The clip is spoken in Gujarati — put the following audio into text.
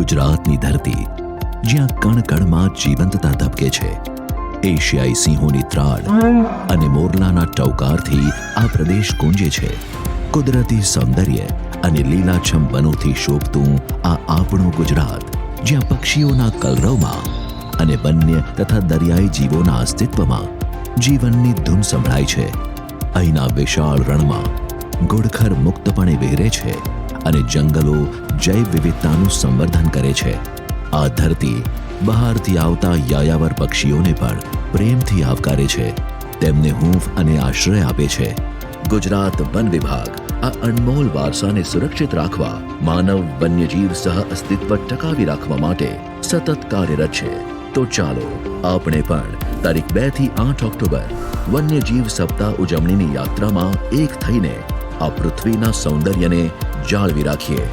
ગુજરાતની ધરતી, જ્યાં કણ કણમાં જીવંતતા ધબકે છે. એશિયાઈ સિંહોની ત્રાડ અને મોરલાના ટવકારથી આ પ્રદેશ ગુંજે છે. કુદરતી સૌંદર્ય અને લીલાછમ વનોથી શોભતું આ આપણું ગુજરાત, જ્યાં પક્ષીઓના કલરવમાં અને વન્ય તથા દરિયાઈ જીવોના અસ્તિત્વમાં જીવનની ધૂન સંભળાય છે. અહીંના વિશાળ રણમાં ઘુડખર મુક્તપણે વિહરે છે અને જંગલો જૈવ વિવિધતાનું સંવર્ધન કરે છે. આ ધરતી બહારથી આવતા યાયાવર પક્ષીઓને પણ પ્રેમથી આવકારે છે, તેમને હૂંફ અને આશ્રય આપે છે. ગુજરાત વન વિભાગ આ અનમોલ વારસાને સુરક્ષિત રાખવા, માનવ વન્યજીવ સહ અસ્તિત્વ ટકાવી રાખવા માટે સતત કાર્યરત છે. તો ચાલો આપણે પણ તારીખ 2 થી 8 ઓક્ટોબર વન્યજીવ સપ્તાહ ઉજવણીની યાત્રામાં એક થઈને આ પૃથ્વીના સૌંદર્યને જાળવી રાખીએ.